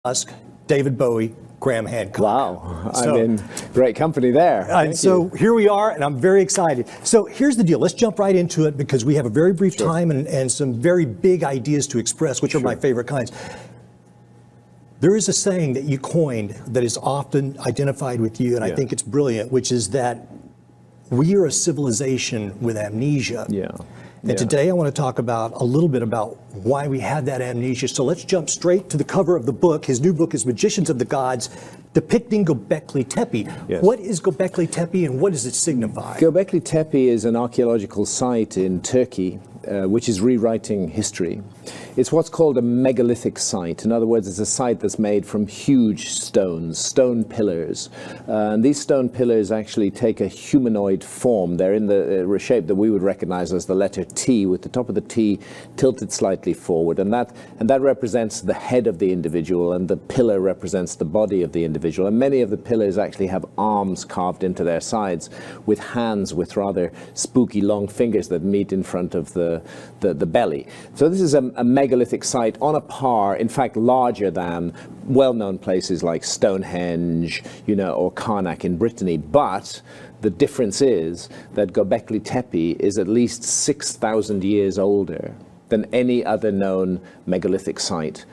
Musk, David Bowie, Graham Hancock. Wow, I'm in great company there. So here we are, and I'm very excited. So here's the deal. Let's jump right into it because we have a very brief time and some very big ideas to express, which are my favorite kinds. There is a saying that you coined that is often identified with you, and I think it's brilliant, which is that we are a civilization with amnesia. And today I want to talk about a little bit about why we have that amnesia. So let's jump straight to the cover of the book. His new book is Magicians of the Gods, depicting Gobekli Tepe. What is Gobekli Tepe and what does it signify? Gobekli Tepe is an archaeological site in Turkey, which is rewriting history. It's what's called a megalithic site. In other words, it's a site that's made from huge stones, stone pillars. And these stone pillars actually take a humanoid form. They're in the shape that we would recognize as the letter T, with the top of the T tilted slightly forward. And that represents the head of the individual, and the pillar represents the body of the individual. And many of the pillars actually have arms carved into their sides, with hands with rather spooky long fingers that meet in front of the belly. So this is a megalithic site on a par, in fact larger than well-known places like Stonehenge, or Karnak in Brittany. But the difference is that Gobekli Tepe is at least 6,000 years older than any other known megalithic site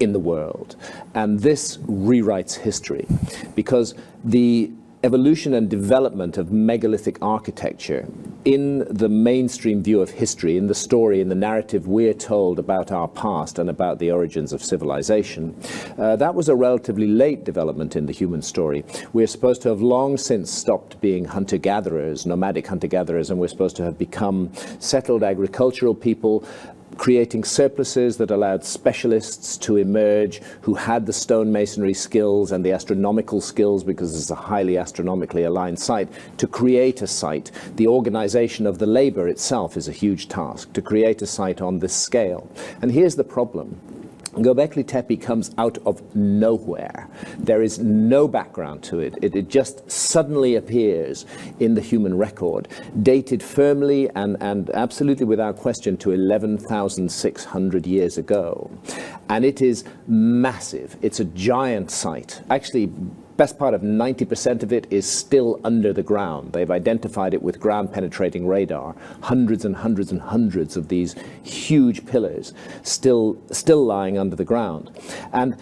in the world. And this rewrites history, because the evolution and development of megalithic architecture in the mainstream view of history, in the story, in the narrative we're told about our past and about the origins of civilization, that was a relatively late development in the human story. We're supposed to have long since stopped being hunter-gatherers, nomadic hunter-gatherers, and we're supposed to have become settled agricultural people, creating surpluses that allowed specialists to emerge who had the stonemasonry skills and the astronomical skills, because it's a highly astronomically aligned site, to create a site. The organization of the labor itself is a huge task, to create a site on this scale. And here's the problem. Gobekli Tepe comes out of nowhere. There is no background to it. It just suddenly appears in the human record, dated firmly and absolutely without question to 11,600 years ago. And it is massive. It's a giant site. Actually, best part of 90% of it is still under the ground. They've identified it with ground penetrating radar. Hundreds and hundreds and hundreds of these huge pillars still lying under the ground. And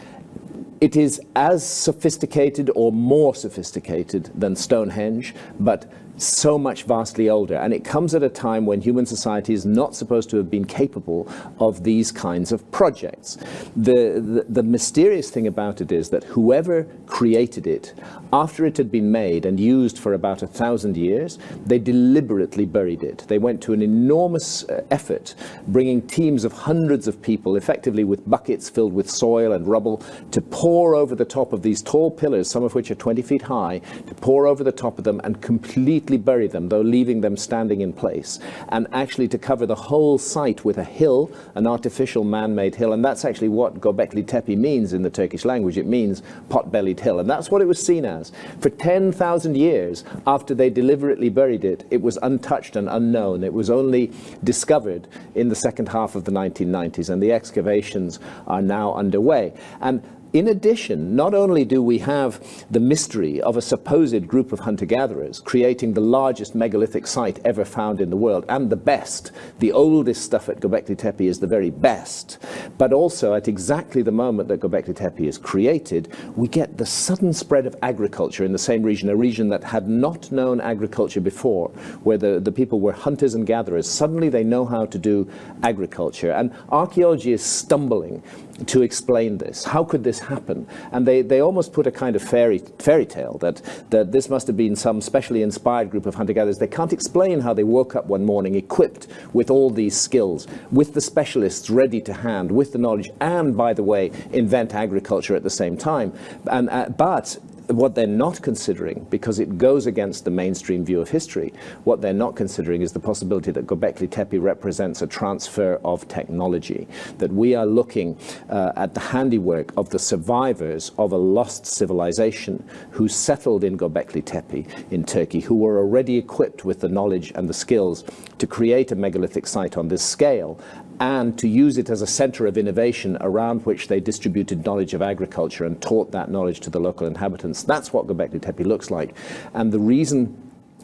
it is as sophisticated or more sophisticated than Stonehenge, but so much vastly older. And it comes at a time when human society is not supposed to have been capable of these kinds of projects. The mysterious thing about it is that whoever created it, after it had been made and used for about 1,000 years, they deliberately buried it. They went to an enormous effort, bringing teams of hundreds of people, effectively with buckets filled with soil and rubble, to pour over the top of these tall pillars, some of which are 20 feet high, to pour over the top of them and completely bury them, though leaving them standing in place, and actually to cover the whole site with a hill, an artificial man-made hill. And that's actually what Gobekli Tepe means in the Turkish language. It means pot-bellied hill, and that's what it was seen as. For 10,000 years after they deliberately buried it, it was untouched and unknown. It was only discovered in the second half of the 1990s, and the excavations are now underway. And in addition, not only do we have the mystery of a supposed group of hunter-gatherers creating the largest megalithic site ever found in the world, and the best, the oldest stuff at Gobekli Tepe is the very best, but also at exactly the moment that Gobekli Tepe is created, we get the sudden spread of agriculture in the same region, a region that had not known agriculture before, where the people were hunters and gatherers. Suddenly they know how to do agriculture, and archaeology is stumbling to explain this. How could this happen? And they almost put a kind of fairy tale that this must have been some specially inspired group of hunter-gatherers. They can't explain how they woke up one morning equipped with all these skills, with the specialists ready to hand, with the knowledge, and, by the way, invent agriculture at the same time. But what they're not considering, because it goes against the mainstream view of history, what they're not considering is the possibility that Gobekli Tepe represents a transfer of technology, that we are looking at the handiwork of the survivors of a lost civilization who settled in Gobekli Tepe in Turkey, who were already equipped with the knowledge and the skills to create a megalithic site on this scale, and to use it as a center of innovation around which they distributed knowledge of agriculture and taught that knowledge to the local inhabitants. That's what Gobekli Tepe looks like. And the reason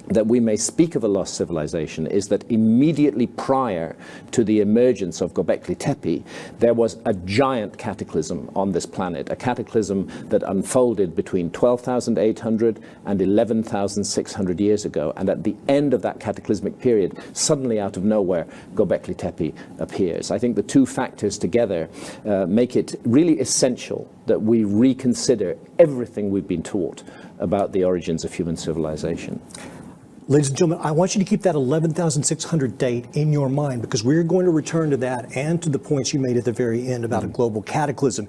that we may speak of a lost civilization is that immediately prior to the emergence of Gobekli Tepe, there was a giant cataclysm on this planet, a cataclysm that unfolded between 12,800 and 11,600 years ago. And at the end of that cataclysmic period, suddenly out of nowhere, Gobekli Tepe appears. I think the two factors together make it really essential that we reconsider everything we've been taught about the origins of human civilization. Ladies and gentlemen, I want you to keep that 11,600 date in your mind, because we're going to return to that and to the points you made at the very end about a global cataclysm.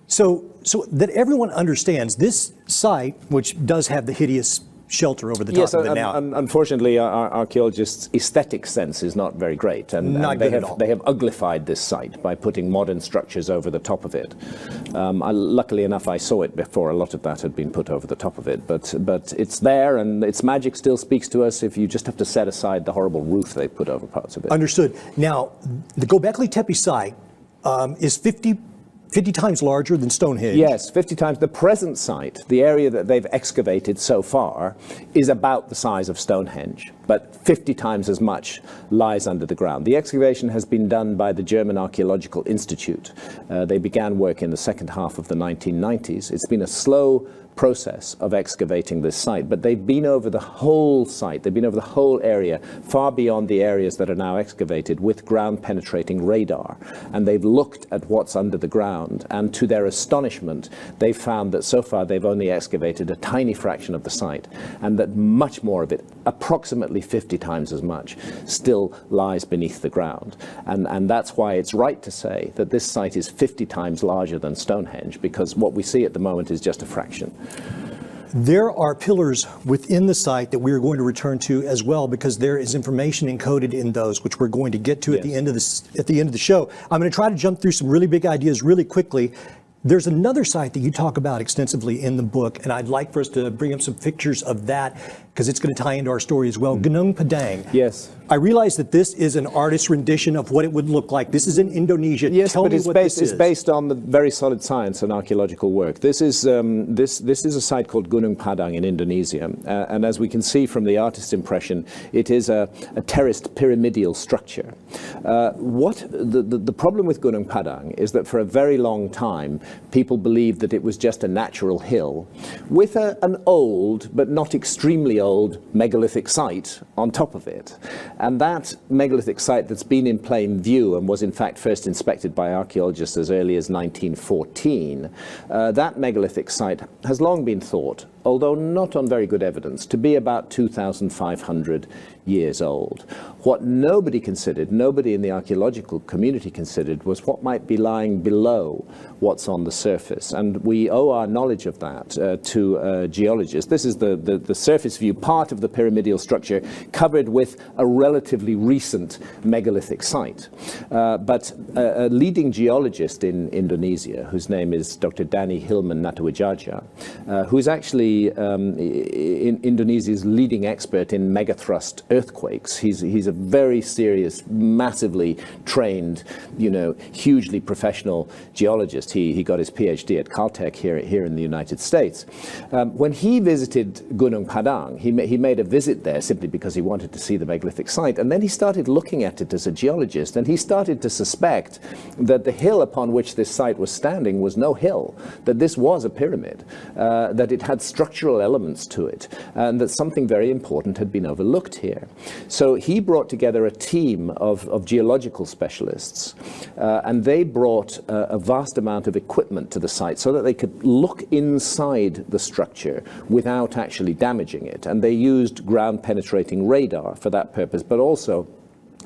So that everyone understands, this site, which does have the hideous shelter over the top of it now. Yes, unfortunately, our archaeologists' aesthetic sense is not very great, and they have uglified this site by putting modern structures over the top of it. Luckily enough, I saw it before a lot of that had been put over the top of it, but it's there, and its magic still speaks to us if you just have to set aside the horrible roof they put over parts of it. Understood. Now, the Gobekli Tepe site is 50 times larger than Stonehenge. Yes, 50 times. The present site, the area that they've excavated so far, is about the size of Stonehenge, but 50 times as much lies under the ground. The excavation has been done by the German Archaeological Institute. They began work in the second half of the 1990s. It's been a slow process of excavating this site, but they've been over the whole site, they've been over the whole area, far beyond the areas that are now excavated, with ground-penetrating radar. And they've looked at what's under the ground, and to their astonishment, they've found that so far they've only excavated a tiny fraction of the site, and that much more of it, approximately 50 times as much, still lies beneath the ground. And that's why it's right to say that this site is 50 times larger than Stonehenge, because what we see at the moment is just a fraction. There are pillars within the site that we are going to return to as well, because there is information encoded in those, which we're going to get to at the end of the show. I'm going to try to jump through some really big ideas really quickly. There's another site that you talk about extensively in the book, and I'd like for us to bring up some pictures of that, because it's going to tie into our story as well. Gunung Padang. Yes. I realize that this is an artist's rendition of what it would look like. This is in Indonesia. Yes, Tell but me it's what this is. based on the very solid science and archaeological work. This is a site called Gunung Padang in Indonesia, and as we can see from the artist's impression, it is a terraced pyramidal structure. The problem with Gunung Padang is that for a very long time, people believed that it was just a natural hill with an old, but not extremely old, megalithic site on top of it. And that megalithic site that's been in plain view and was in fact first inspected by archaeologists as early as 1914, that megalithic site has long been thought, although not on very good evidence, to be about 2,500 years old. What nobody considered, nobody in the archaeological community considered, was what might be lying below what's on the surface. And we owe our knowledge of that to geologists. This is the surface view, part of the pyramidal structure, covered with a relatively recent megalithic site. But a leading geologist in Indonesia, whose name is Dr. Danny Hilman Natawidjadja, who's actually in Indonesia's leading expert in megathrust earthquakes. He's a very serious, massively trained, hugely professional geologist. He got his PhD at Caltech here in the United States. When he visited Gunung Padang, he made a visit there simply because he wanted to see the megalithic site, and then he started looking at it as a geologist, and he started to suspect that the hill upon which this site was standing was no hill, that this was a pyramid, that it had structural elements to it, and that something very important had been overlooked here. So he brought together a team of geological specialists, and they brought a vast amount of equipment to the site so that they could look inside the structure without actually damaging it. And they used ground-penetrating radar for that purpose, but also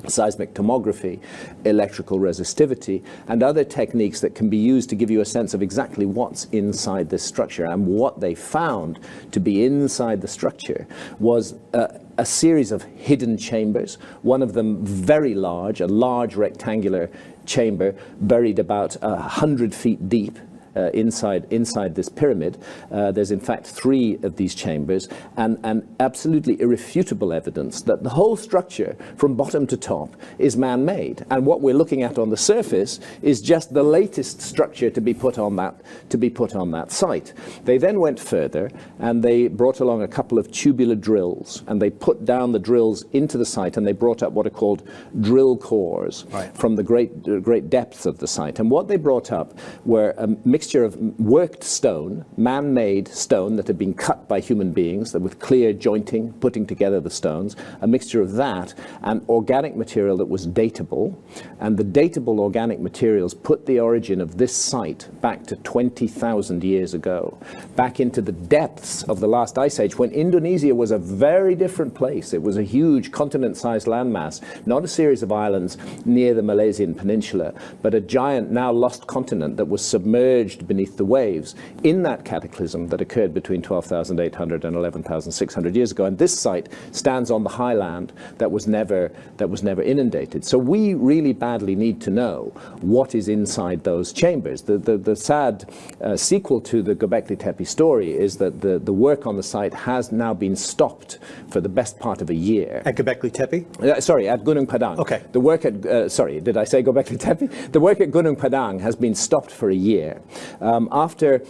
seismic tomography, electrical resistivity, and other techniques that can be used to give you a sense of exactly what's inside this structure. And what they found to be inside the structure was a series of hidden chambers, one of them very large, a large rectangular chamber buried about 100 feet deep, inside this pyramid. There's in fact 3 of these chambers, and absolutely irrefutable evidence that the whole structure from bottom to top is man-made. And what we're looking at on the surface is just the latest structure to be put on that site. They then went further, and they brought along a couple of tubular drills, and they put down the drills into the site, and they brought up what are called drill cores from the great depths of the site. And what they brought up were a mixture of worked stone, man-made stone that had been cut by human beings, that with clear jointing, putting together the stones, a mixture of that and organic material that was datable. And the datable organic materials put the origin of this site back to 20,000 years ago, back into the depths of the last ice age, when Indonesia was a very different place. It was a huge continent-sized landmass, not a series of islands near the Malaysian peninsula, but a giant, now lost continent that was submerged beneath the waves in that cataclysm that occurred between 12,800 and 11,600 years ago. And this site stands on the highland that was never inundated. So we really badly need to know what is inside those chambers. The sad sequel to the Gobekli Tepe story is that the work on the site has now been stopped for the best part of a year. At Gobekli Tepe? Sorry, at Gunung Padang. Okay. The work at, sorry, did I say Gobekli Tepe? The work at Gunung Padang has been stopped for a year. After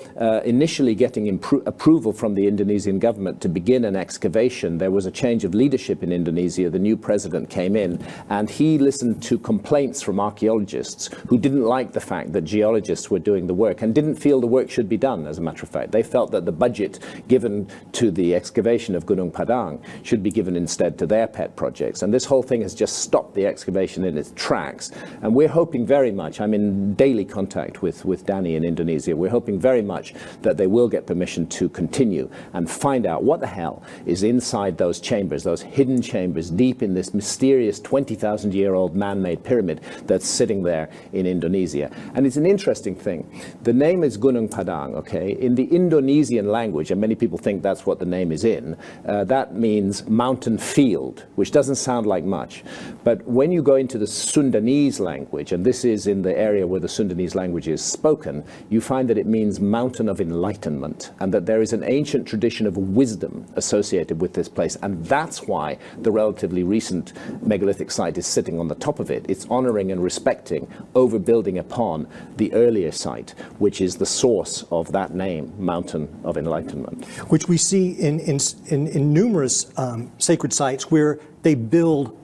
initially getting approval from the Indonesian government to begin an excavation, there was a change of leadership in Indonesia. The new president came in, and he listened to complaints from archaeologists who didn't like the fact that geologists were doing the work and didn't feel the work should be done, as a matter of fact. They felt that the budget given to the excavation of Gunung Padang should be given instead to their pet projects. And this whole thing has just stopped the excavation in its tracks. And we're hoping very much, I'm in daily contact with Danny in Indonesia, we're hoping very much that they will get permission to continue and find out what the hell is inside those chambers, those hidden chambers deep in this mysterious 20,000-year-old man-made pyramid that's sitting there in Indonesia. And it's an interesting thing. The name is Gunung Padang, okay? In the Indonesian language, and many people think that's what the name is in, that means mountain field, which doesn't sound like much. But when you go into the Sundanese language, and this is in the area where the Sundanese language is spoken, you find that it means mountain of enlightenment, and that there is an ancient tradition of wisdom associated with this place. And that's why the relatively recent megalithic site is sitting on the top of it. It's honoring and respecting, overbuilding upon the earlier site, which is the source of that name, Mountain of Enlightenment. Which we see in numerous sacred sites where they build,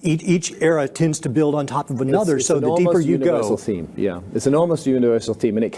each era tends to build on top of another, so the deeper you go. It's an almost universal theme, yeah. It's an almost universal theme, and it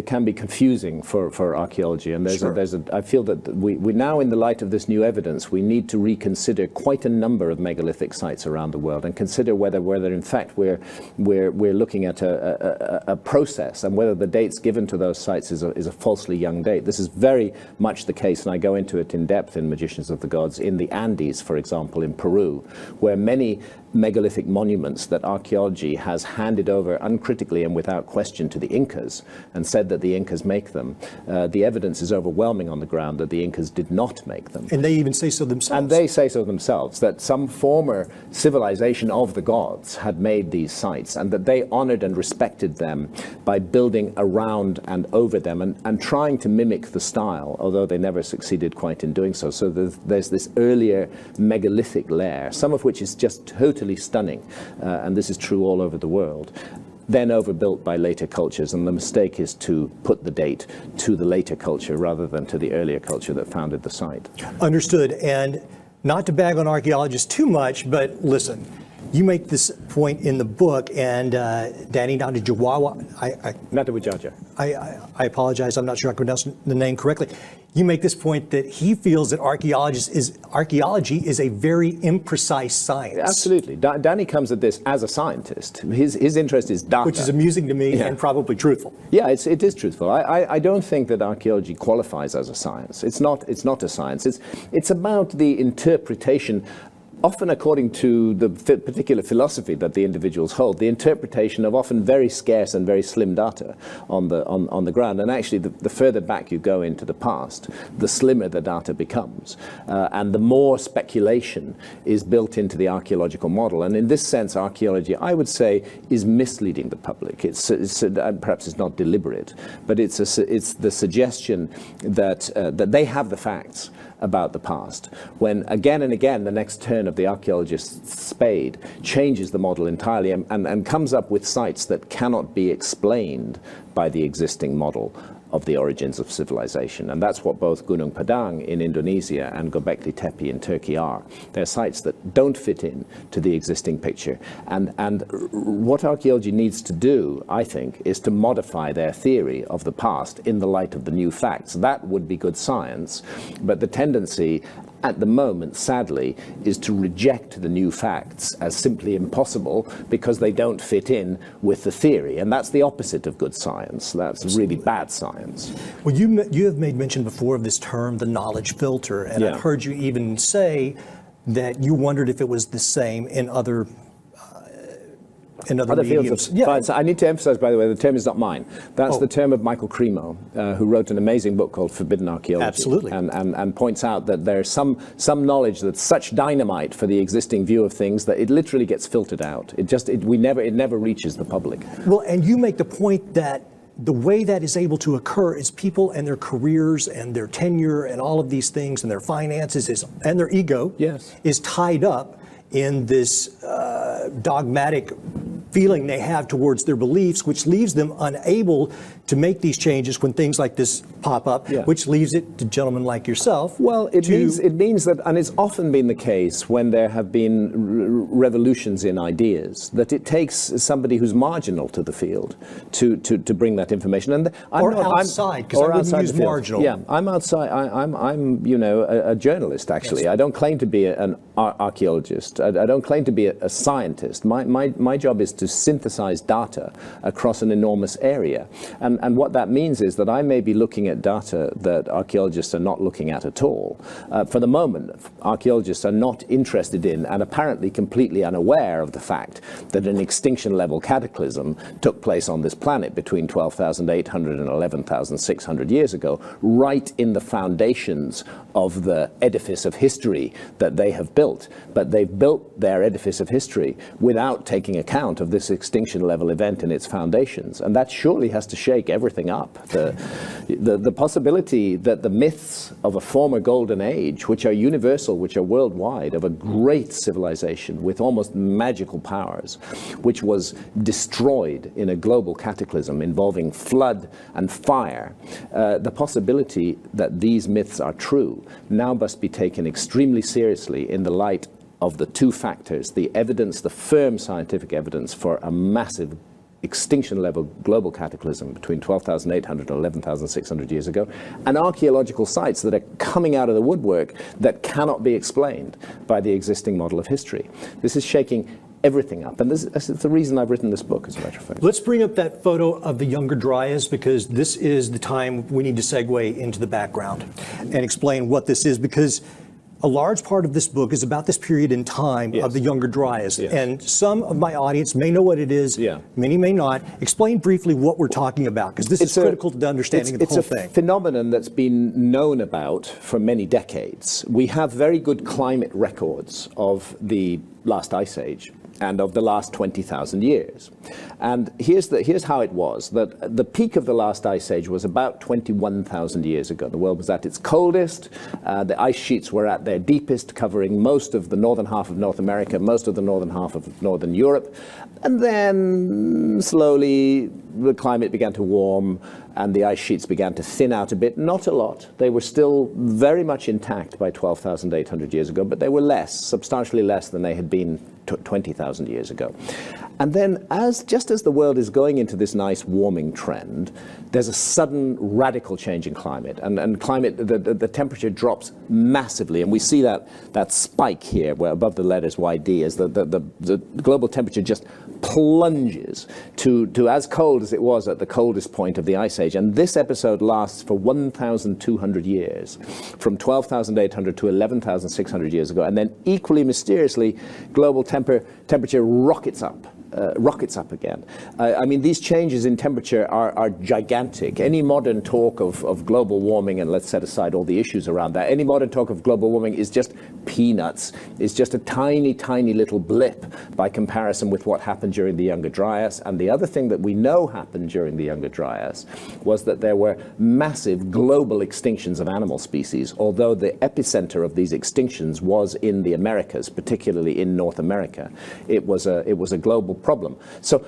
can be confusing for archaeology. And I feel that we now, in the light of this new evidence, we need to reconsider quite a number of megalithic sites around the world and consider whether in fact we're looking at a process, and whether the dates given to those sites is a falsely young date. This is very much the case, and I go into it in depth in Magicians of the Gods, in the Andes, for example, in Peru, where many megalithic monuments that archaeology has handed over uncritically and without question to the Incas, and said that the Incas make them. The evidence is overwhelming on the ground that the Incas did not make them. And they even say so themselves. And they say so themselves, that some former civilization of the gods had made these sites, and that they honored and respected them by building around and over them, and trying to mimic the style, although they never succeeded quite in doing so. So there's this earlier megalithic layer, some of which is just totally stunning, and this is true all over the world, then overbuilt by later cultures. And the mistake is to put the date to the later culture rather than to the earlier culture that founded the site. Understood. And not to bag on archaeologists too much, but listen, you make this point in the book, and Danny Nadajawawa, I apologize, I'm not sure I pronounced the name correctly. You make this point that he feels that archaeology is a very imprecise science. Absolutely. Danny comes at this as a scientist. His interest is data. Which is amusing to me, and probably truthful. Yeah, it is truthful. I don't think that archaeology qualifies as a science. It's not a science. It's about the interpretation often according to the particular philosophy that the individuals hold, the interpretation of often very scarce and very slim data on the ground. And actually, the further back you go into the past, the slimmer the data becomes. And the more speculation is built into the archaeological model. And in this sense, archaeology, I would say, is misleading the public. Perhaps it's not deliberate, but it's the suggestion that they have the facts about the past, when again and again the next turn of the archaeologist's spade changes the model entirely and comes up with sites that cannot be explained by the existing model of the origins of civilization. And that's what both Gunung Padang in Indonesia and Gobekli Tepe in Turkey are. They're sites that don't fit in to the existing picture. And what archaeology needs to do, I think, is to modify their theory of the past in the light of the new facts. That would be good science, but the tendency at the moment, sadly, is to reject the new facts as simply impossible because they don't fit in with the theory. And that's the opposite of good science. That's really bad science. Well, you have made mention before of this term, the knowledge filter, and I've heard you even say that you wondered if it was the same in other fields of science. I need to emphasize, by the way, the term is not mine. That's the term of Michael Cremo, who wrote an amazing book called Forbidden Archaeology. Absolutely. And points out that there's some knowledge that's such dynamite for the existing view of things that it literally gets filtered out. It never reaches the public. Well, and you make the point that the way that is able to occur is people and their careers and their tenure and all of these things and their finances and their ego is tied up in this dogmatic feeling they have towards their beliefs, which leaves them unable to make these changes when things like this pop up, which leaves it to gentlemen like yourself. Well, it means that, and it's often been the case when there have been revolutions in ideas, that it takes somebody who's marginal to the field to bring that information. And outside, because I wouldn't use marginal. Yeah, I'm outside. I'm a journalist, actually. Yes. I don't claim to be an archaeologist. I don't claim to be a scientist. My job is to synthesize data across an enormous area. And what that means is that I may be looking at data that archaeologists are not looking at all. For the moment, archaeologists are not interested in and apparently completely unaware of the fact that an extinction-level cataclysm took place on this planet between 12,800 and 11,600 years ago, right in the foundations of the edifice of history that they have built. But they've built their edifice of history without taking account of this extinction-level event in its foundations. And that surely has to shake everything up. The possibility that the myths of a former golden age, which are universal, which are worldwide, of a great civilization with almost magical powers, which was destroyed in a global cataclysm involving flood and fire, the possibility that these myths are true now must be taken extremely seriously in the light of the two factors, the evidence, the firm scientific evidence for a massive extinction-level global cataclysm between 12,800 and 11,600 years ago, and archaeological sites that are coming out of the woodwork that cannot be explained by the existing model of history. This is shaking everything up, and this is the reason I've written this book, as a matter of fact. Let's bring up that photo of the Younger Dryas, because this is the time we need to segue into the background and explain what this is, because a large part of this book is about this period in time of the Younger Dryas. And some of my audience may know what it is, many may not. Explain briefly what we're talking about, because this is critical to the understanding of the whole thing. It's a phenomenon that's been known about for many decades. We have very good climate records of the last ice age and of the last 20,000 years. And here's how it was, that the peak of the last ice age was about 21,000 years ago. The world was at its coldest, the ice sheets were at their deepest, covering most of the northern half of North America, most of the northern half of northern Europe, and then slowly the climate began to warm and the ice sheets began to thin out a bit. Not a lot. They were still very much intact by 12,800 years ago, but they were less, substantially less than they had been 20,000 years ago. And then just as the world is going into this nice warming trend, there's a sudden radical change in climate. And climate, the temperature drops massively. And we see that spike here, where above the letters YD, as the global temperature just plunges to as cold as it was at the coldest point of the Ice Age. And this episode lasts for 1,200 years, from 12,800 to 11,600 years ago. And then equally mysteriously, global temperature rockets up again. I mean, these changes in temperature are gigantic. Any modern talk of global warming, and let's set aside all the issues around that, any modern talk of global warming is just peanuts. It's just a tiny, tiny little blip by comparison with what happened during the Younger Dryas. And the other thing that we know happened during the Younger Dryas was that there were massive global extinctions of animal species, although the epicenter of these extinctions was in the Americas, particularly in North America. It was a global problem. So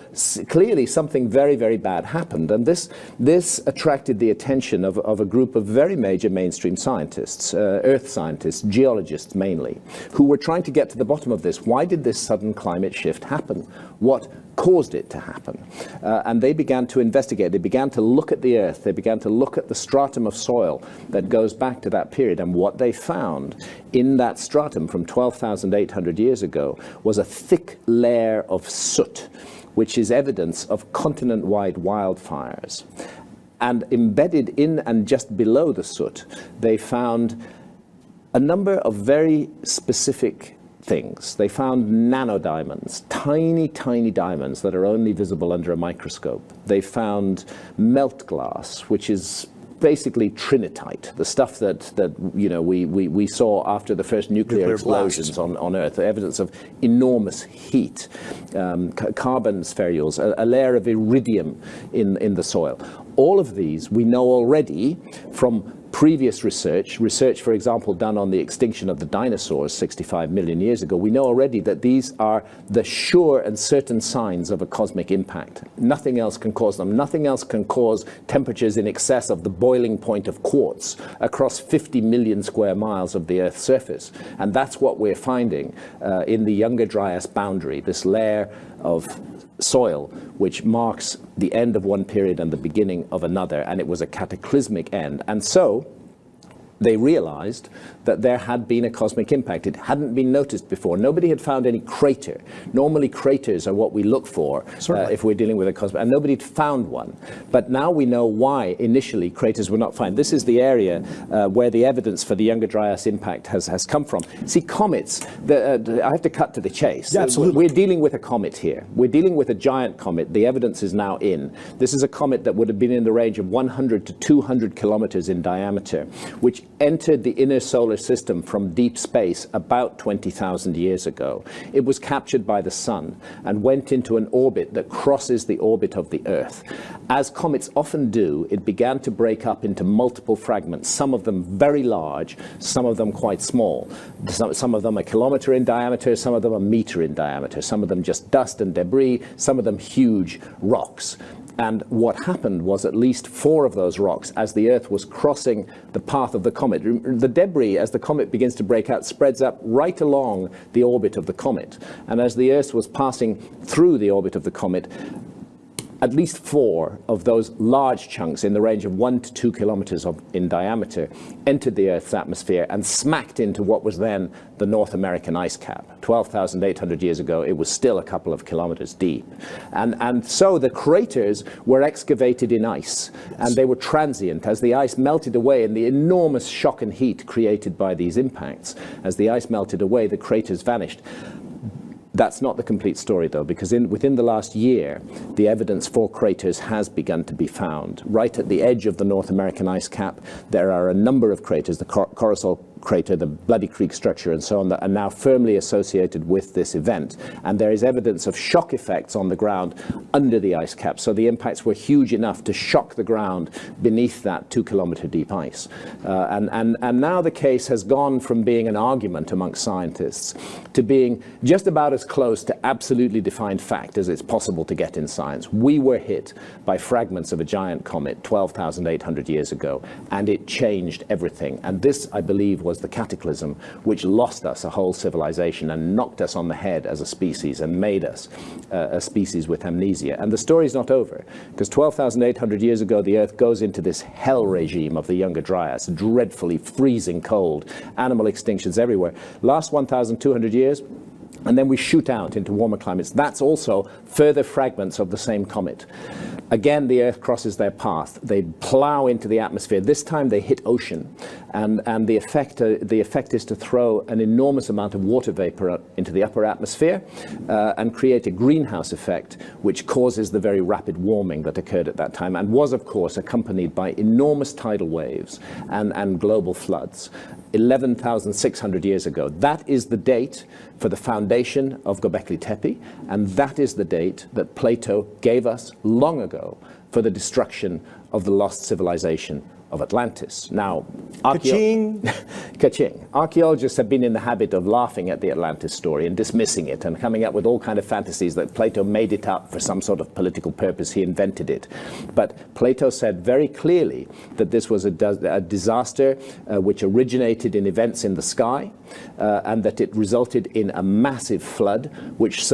clearly something very, very bad happened, and this attracted the attention of a group of very major mainstream scientists, earth scientists, geologists mainly, who were trying to get to the bottom of this. Why did this sudden climate shift happen? What caused it to happen? And they began to investigate. They began to look at the Earth. They began to look at the stratum of soil that goes back to that period. And what they found in that stratum from 12,800 years ago was a thick layer of soot, which is evidence of continent-wide wildfires. And embedded in and just below the soot, they found a number of very specific things. They found nanodiamonds, tiny, tiny diamonds that are only visible under a microscope. They found melt glass, which is basically trinitite, the stuff that you know we saw after the first nuclear explosions on Earth, evidence of enormous heat, carbon spherules, a layer of iridium in the soil. All of these we know already from previous research, for example, done on the extinction of the dinosaurs 65 million years ago. We know already that these are the sure and certain signs of a cosmic impact. Nothing else can cause them. Nothing else can cause temperatures in excess of the boiling point of quartz across 50 million square miles of the Earth's surface. And that's what we're finding in the Younger Dryas boundary, this layer of soil which marks the end of one period and the beginning of another, and it was a cataclysmic end. And so they realized that there had been a cosmic impact. It hadn't been noticed before. Nobody had found any crater. Normally craters are what we look for if we're dealing with a cosmic, and nobody had found one. But now we know why initially craters were not found. This is the area where the evidence for the Younger Dryas impact has come from. See, comets, I have to cut to the chase. Yeah, absolutely. We're dealing with a comet here. We're dealing with a giant comet. The evidence is now in. This is a comet that would have been in the range of 100 to 200 kilometers in diameter, which entered the inner solar system from deep space about 20,000 years ago. It was captured by the sun and went into an orbit that crosses the orbit of the Earth. As comets often do, it began to break up into multiple fragments, some of them very large, some of them quite small. Some of them a kilometer in diameter, some of them a meter in diameter, some of them just dust and debris, some of them huge rocks. And what happened was at least 4 of those rocks, as the Earth was crossing the path of the comet, the debris, as the comet begins to break out, spreads up right along the orbit of the comet. And as the Earth was passing through the orbit of the comet, at least 4 of those large chunks in the range of 1 to 2 kilometers in diameter entered the Earth's atmosphere and smacked into what was then the North American ice cap. 12,800 years ago, it was still a couple of kilometers deep. And so the craters were excavated in ice, and they were transient as the ice melted away in the enormous shock and heat created by these impacts. As the ice melted away, the craters vanished. That's not the complete story, though, because within the last year, the evidence for craters has begun to be found. Right at the edge of the North American ice cap, there are a number of craters, the Coronado crater, the Bloody Creek structure, and so on, that are now firmly associated with this event. And there is evidence of shock effects on the ground under the ice cap. So the impacts were huge enough to shock the ground beneath that 2-kilometer deep ice. And now the case has gone from being an argument amongst scientists to being just about as close to absolutely defined fact as it's possible to get in science. We were hit by fragments of a giant comet 12,800 years ago, and it changed everything. And this, I believe, was was the cataclysm which lost us a whole civilization and knocked us on the head as a species and made us a species with amnesia. And the story's not over, because 12,800 years ago, the Earth goes into this hell regime of the Younger Dryas, dreadfully freezing cold, animal extinctions everywhere. Last 1,200 years, and then we shoot out into warmer climates. That's also further fragments of the same comet. Again, the Earth crosses their path. They plow into the atmosphere. This time they hit ocean. And the effect is to throw an enormous amount of water vapor up into the upper atmosphere and create a greenhouse effect, which causes the very rapid warming that occurred at that time and was, of course, accompanied by enormous tidal waves and global floods. 11,600 years ago. That is the date for the foundation of Gobekli Tepe, and that is the date that Plato gave us long ago for the destruction of the lost civilization of Atlantis. Now, Ka-ching. Archaeologists have been in the habit of laughing at the Atlantis story and dismissing it and coming up with all kinds of fantasies that Plato made it up for some sort of political purpose. He invented it. But Plato said very clearly that this was a disaster which originated in events in the sky and that it resulted in a massive flood which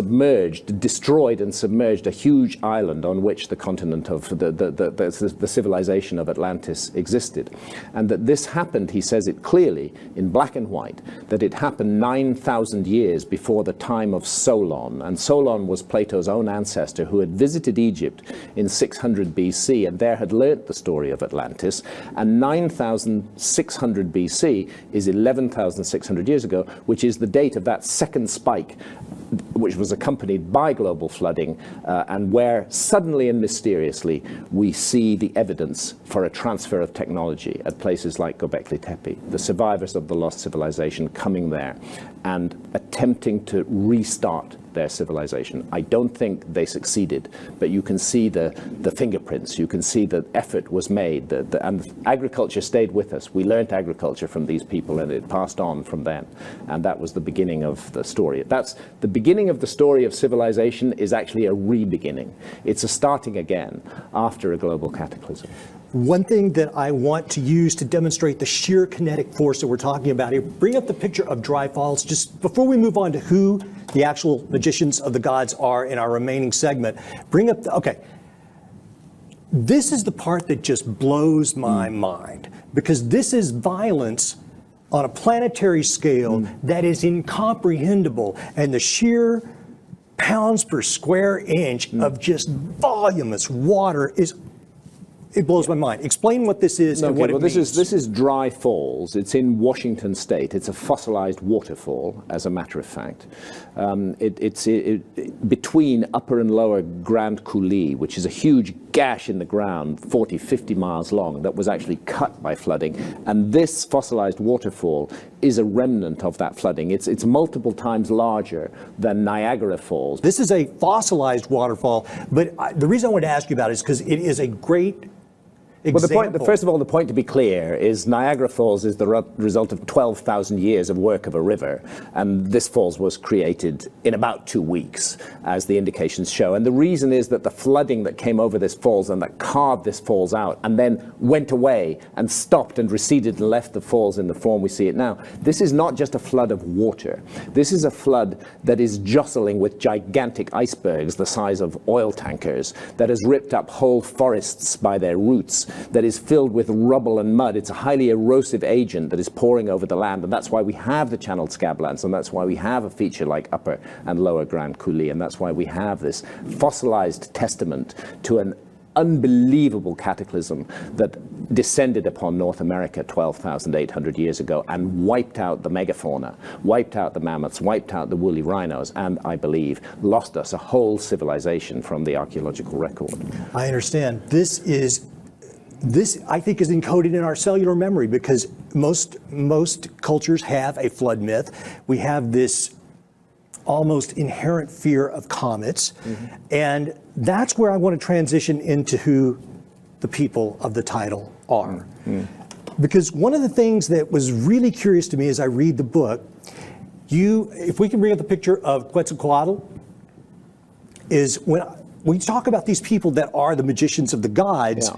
destroyed and submerged a huge island on which the continent of the civilization of Atlantis existed. And that this happened, he says it clearly in black and white, that it happened 9,000 years before the time of Solon. And Solon was Plato's own ancestor who had visited Egypt in 600 BC and there had learnt the story of Atlantis. And 9,600 BC is 11,600 years ago, which is the date of that second spike, which was accompanied by global flooding, and where suddenly and mysteriously we see the evidence for a transfer of technology at places like Gobekli Tepe, the survivors of the lost civilization coming there and attempting to restart their civilization. I don't think they succeeded, but you can see the fingerprints, you can see the effort was made, and agriculture stayed with us. We learned agriculture from these people and it passed on from then. And that was the beginning of the story. That's the beginning of the story of civilization is actually a re-beginning. It's a starting again after a global cataclysm. One thing that I want to use to demonstrate the sheer kinetic force that we're talking about here, bring up the picture of dry falls, just before we move on to who the actual magicians of the gods are in our remaining segment. Bring up, okay. This is the part that just blows my mind, because this is violence on a planetary scale that is incomprehensible, and the sheer pounds per square inch of just voluminous water is, it blows my mind. Explain what this is and what it means. This is Dry Falls. It's in Washington State. It's a fossilized waterfall, as a matter of fact. It's between Upper and Lower Grand Coulee, which is a huge gash in the ground, 40, 50 miles long, that was actually cut by flooding. And this fossilized waterfall is a remnant of that flooding. It's multiple times larger than Niagara Falls. This is a fossilized waterfall, but the reason I wanted to ask you about it is because it is a great example. Well, first of all, the point to be clear is Niagara Falls is the result of 12,000 years of work of a river, and this falls was created in about 2 weeks, as the indications show. And the reason is that the flooding that came over this falls and that carved this falls out and then went away and stopped and receded and left the falls in the form we see it now. This is not just a flood of water. This is a flood that is jostling with gigantic icebergs the size of oil tankers, that has ripped up whole forests by their roots, that is filled with rubble and mud. It's a highly erosive agent that is pouring over the land, and that's why we have the channeled scablands, and that's why we have a feature like Upper and Lower Grand Coulee, and that's why we have this fossilized testament to an unbelievable cataclysm that descended upon North America 12,800 years ago and wiped out the megafauna, wiped out the mammoths, wiped out the woolly rhinos, and I believe lost us a whole civilization from the archaeological record. I understand. This, I think, is encoded in our cellular memory, because most cultures have a flood myth. We have this almost inherent fear of comets. And that's where I want to transition into who the people of the title are. Because one of the things that was really curious to me as I read the book, if we can bring up the picture of Quetzalcoatl, is when we talk about these people that are the magicians of the gods.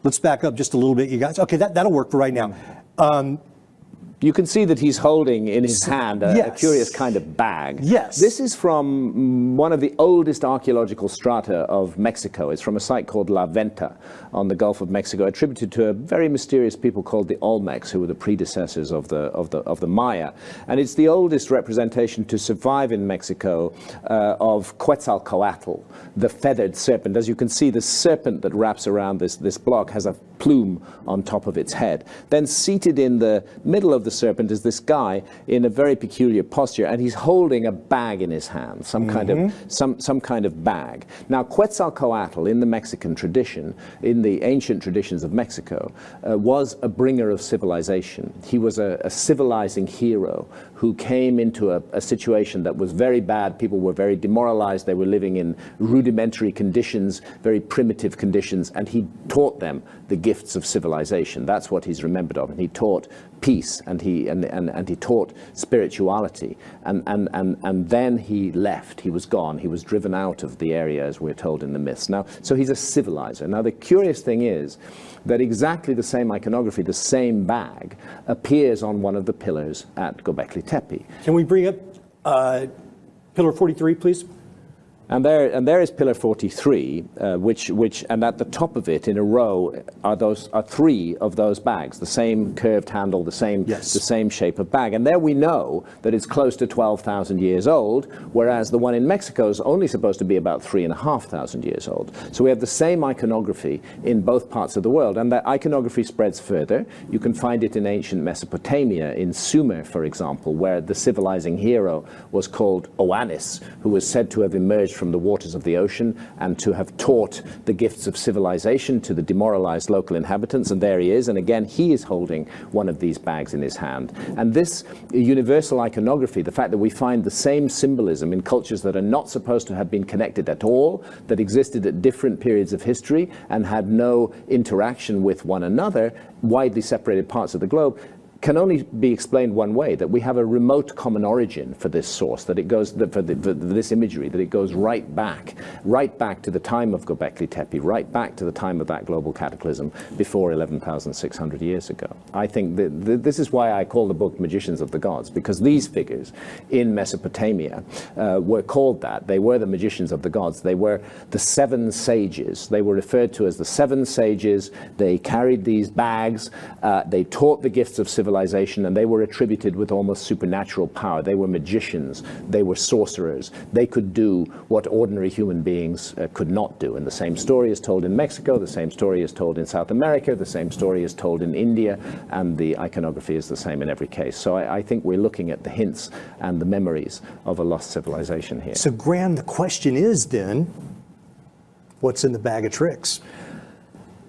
Let's back up just a little bit, you guys. Okay, that'll work for right now. You can see that he's holding in his hand a Yes. curious kind of bag. Yes. This is from one of the oldest archaeological strata of Mexico. It's from a site called La Venta on the Gulf of Mexico, attributed to a very mysterious people called the Olmecs, who were the predecessors of the Maya. And it's the oldest representation to survive in Mexico of Quetzalcoatl, the feathered serpent. As you can see, the serpent that wraps around this block has a plume on top of its head. Then seated in the middle of the serpent is this guy in a very peculiar posture, and he's holding a bag in his hand, some kind of bag. Now, Quetzalcoatl in the Mexican tradition, in the ancient traditions of Mexico, was a bringer of civilization. He was a civilizing hero who came into a situation that was very bad. People were very demoralized. They were living in rudimentary conditions, very primitive conditions, and he taught them the gifts of civilization. That's what he's remembered of. And he taught peace, and he taught spirituality, and then he left. He was gone. He was driven out of the area, as we're told in the myths. Now, so he's a civilizer. Now, the curious thing is that exactly the same iconography, the same bag, appears on one of the pillars at Gobekli Tepe. Can we bring up pillar 43, please? And there is pillar 43, which and at the top of it in a row are three of those bags, the same curved handle, the same shape of bag. And there we know that it's close to 12,000 years old, whereas the one in Mexico is only supposed to be about 3,500 years old. So we have the same iconography in both parts of the world, and that iconography spreads further. You can find it in ancient Mesopotamia, in Sumer, for example, where the civilizing hero was called Oannes, who was said to have emerged from the waters of the ocean and to have taught the gifts of civilization to the demoralized local inhabitants. And there he is, and again he is holding one of these bags in his hand. And this universal iconography, the fact that we find the same symbolism in cultures that are not supposed to have been connected at all, that existed at different periods of history and had no interaction with one another, widely separated parts of the globe, can only be explained one way, that we have a remote common origin for this source, that it goes, for this imagery, that it goes right back to the time of Gobekli Tepe, right back to the time of that global cataclysm before 11,600 years ago. I think that this is why I call the book Magicians of the Gods, because these figures in Mesopotamia were called that. They were the magicians of the gods. They were the seven sages. They were referred to as the seven sages. They carried these bags. They taught the gifts of civilization, and they were attributed with almost supernatural power. They were magicians. They were sorcerers. They could do what ordinary human beings could not do. And the same story is told in Mexico. The same story is told in South America. The same story is told in India. And the iconography is the same in every case. So I think we're looking at the hints and the memories of a lost civilization here. So, Graham, the question is then, what's in the bag of tricks?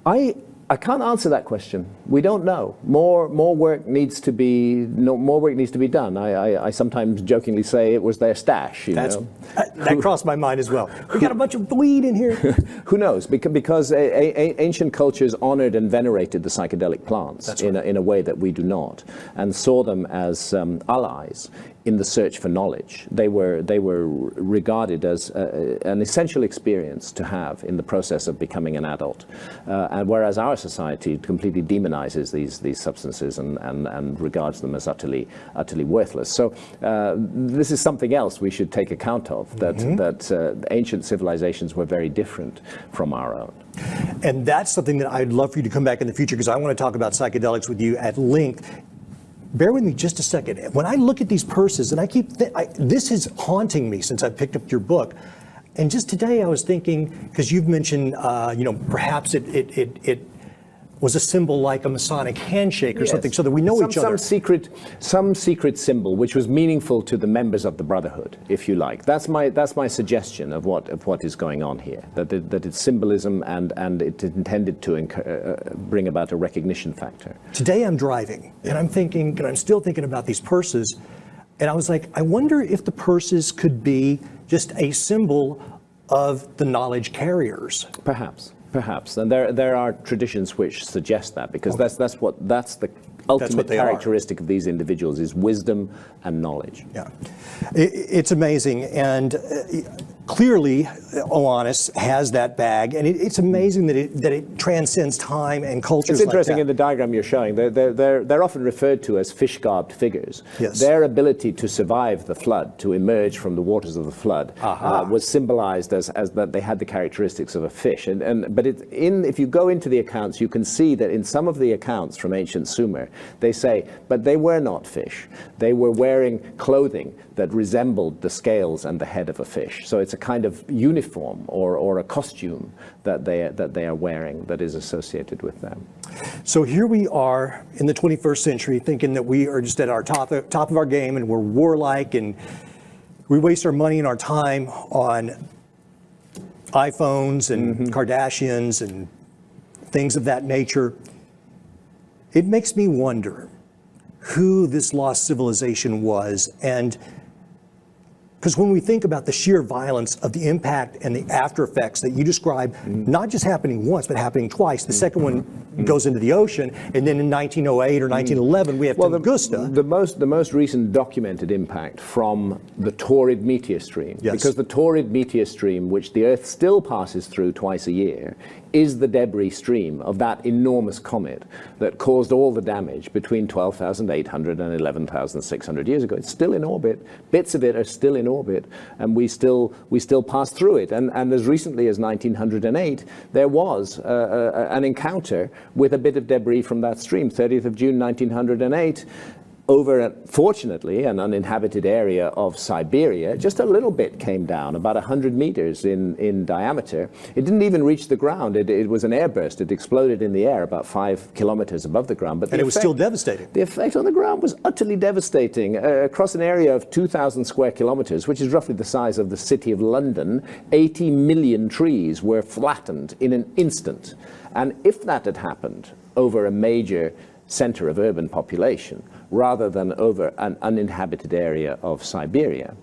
I can't answer that question. We don't know. More work needs to be done. I sometimes jokingly say it was their stash. That crossed my mind as well. We got a bunch of weed in here. Who knows? Because ancient cultures honored and venerated the psychedelic plants in a way that we do not, and saw them as allies in the search for knowledge. They were regarded as an essential experience to have in the process of becoming an adult, and whereas our society completely demonizes these substances and regards them as utterly worthless. So this is something else we should take account of, that ancient civilizations were very different from our own. And that's something that I'd love for you to come back in the future, because I want to talk about psychedelics with you at length. Bear with me just a second. When I look at these purses, and this is haunting me since I picked up your book. And just today I was thinking, because you've mentioned, perhaps it was a symbol like a Masonic handshake or something, so that we know each other. Some secret symbol which was meaningful to the members of the Brotherhood, if you like. That's my suggestion of what is going on here. That it's symbolism and it's intended to bring about a recognition factor. Today I'm driving, and I'm thinking, and I'm still thinking about these purses, and I was like, I wonder if the purses could be just a symbol of the knowledge carriers. Perhaps, and there are traditions which suggest that, because that's the ultimate characteristic of these individuals, is wisdom and knowledge. Yeah, it's amazing, and clearly, Oannes has that bag, and it's amazing that it transcends time and cultures. It's interesting like that. in the diagram you're showing. They're often referred to as fish-garbed figures. Yes. Their ability to survive the flood, to emerge from the waters of the flood, was symbolized as that they had the characteristics of a fish. But if you go into the accounts, you can see that in some of the accounts from ancient Sumer, they say, but they were not fish. They were wearing clothing that resembled the scales and the head of a fish. So it's a kind of uniform or a costume that they are wearing that is associated with them. So here we are in the 21st century thinking that we are just at our top of our game and we're warlike, and we waste our money and our time on iPhones and Kardashians and things of that nature. It makes me wonder who this lost civilization was, and because when we think about the sheer violence of the impact and the after effects that you describe, not just happening once, but happening twice. The second one goes into the ocean, and then in 1908 or 1911, we have Tunguska. The most recent documented impact from the Taurid meteor stream, because the Taurid meteor stream, which the Earth still passes through twice a year, is the debris stream of that enormous comet that caused all the damage between 12,800 and 11,600 years ago. It's still in orbit. Bits of it are still in orbit, and we still pass through it. And as recently as 1908, there was an encounter with a bit of debris from that stream. 30th of June 1908. Over, fortunately, an uninhabited area of Siberia, just a little bit came down, about 100 meters in diameter. It didn't even reach the ground. It was an airburst. It exploded in the air about 5 kilometers above the ground. But and it was still devastating. The effect on the ground was utterly devastating. Across an area of 2,000 square kilometers, which is roughly the size of the city of London, 80 million trees were flattened in an instant. And if that had happened over a major center of urban population, rather than over an uninhabited area of Siberia,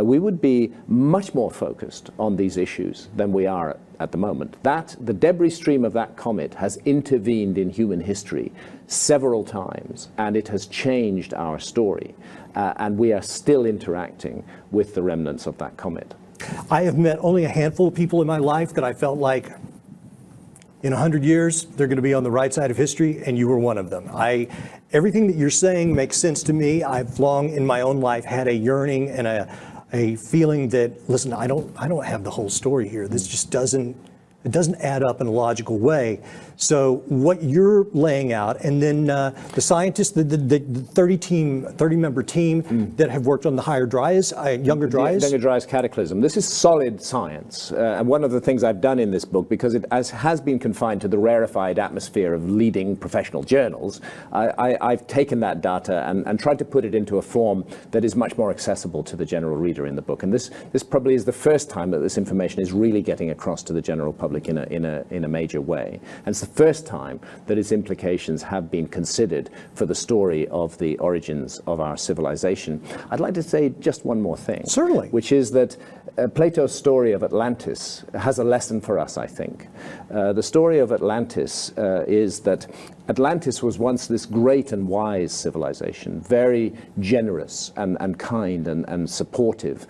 we would be much more focused on these issues than we are at the moment. The debris stream of that comet has intervened in human history several times, and it has changed our story. And we are still interacting with the remnants of that comet. I have met only a handful of people in my life that I felt like in 100 years, they're going to be on the right side of history, and you were one of them. Everything that you're saying makes sense to me. I've long in my own life had a yearning and a feeling that, listen, I don't have the whole story here. This just doesn't add up in a logical way. So what you're laying out, and then the scientists, the 30-member team that have worked on the higher Dryas, Younger Dryas? Younger Dryas cataclysm. This is solid science. And one of the things I've done in this book, because it has been confined to the rarefied atmosphere of leading professional journals, I've taken that data and tried to put it into a form that is much more accessible to the general reader in the book. And this probably is the first time that this information is really getting across to the general public in a major way. And it's the first time that its implications have been considered for the story of the origins of our civilization. I'd like to say just one more thing. Certainly. Which is that Plato's story of Atlantis has a lesson for us, I think. The story of Atlantis is that Atlantis was once this great and wise civilization, very generous and kind and supportive,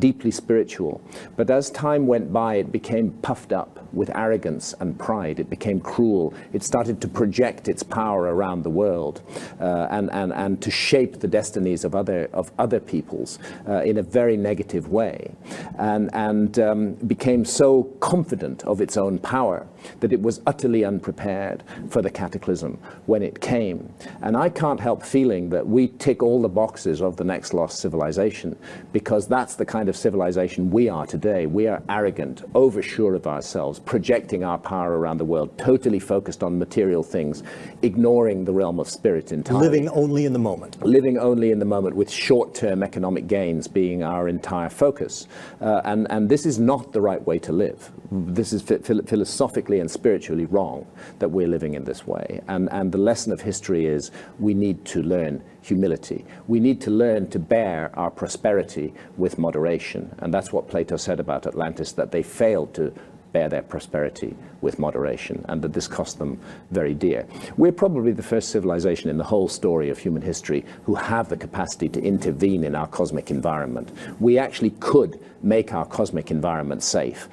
deeply spiritual. But as time went by, it became puffed up with arrogance and pride. It became cruel. It started to project its power around the world and to shape the destinies of other peoples in a very negative way, and became so confident of its own power that it was utterly unprepared for the cataclysm when it came. And I can't help feeling that we tick all the boxes of the next lost civilization, because that's the kind of civilization we are today. We are arrogant, oversure of ourselves, projecting our power around the world, totally focused on material things, ignoring the realm of spirit entirely. Living only in the moment. Living only in the moment, with short-term economic gains being our entire focus. And this is not the right way to live. This is philosophically and spiritually wrong that we're living in this way. And the lesson of history is we need to learn humility. We need to learn to bear our prosperity with moderation. And that's what Plato said about Atlantis, that they failed to bear their prosperity with moderation, and that this cost them very dear. We're probably the first civilization in the whole story of human history who have the capacity to intervene in our cosmic environment. We actually could make our cosmic environment safe.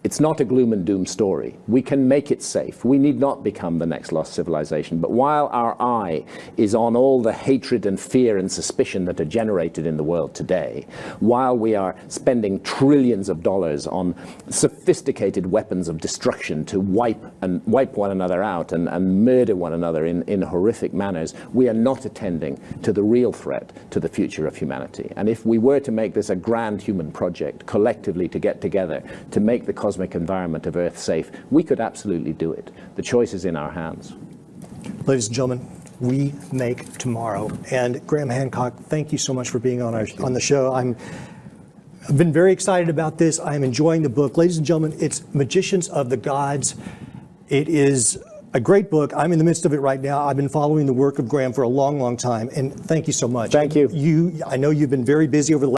It's not a gloom and doom story. We can make it safe. We need not become the next lost civilization. But while our eye is on all the hatred and fear and suspicion that are generated in the world today, while we are spending trillions of dollars on sophisticated weapons of destruction to wipe one another out and murder one another in horrific manners, we are not attending to the real threat to the future of humanity. And if we were to make this a grand human project, collectively to get together to make the cosmic environment of Earth safe, we could absolutely do it. The choice is in our hands. Ladies and gentlemen, we make tomorrow. And Graham Hancock, thank you so much for being on the show. I've been very excited about this. I'm enjoying the book. Ladies and gentlemen, it's Magicians of the Gods. It is a great book. I'm in the midst of it right now. I've been following the work of Graham for a long, long time. And thank you so much. Thank you. I know you've been very busy over the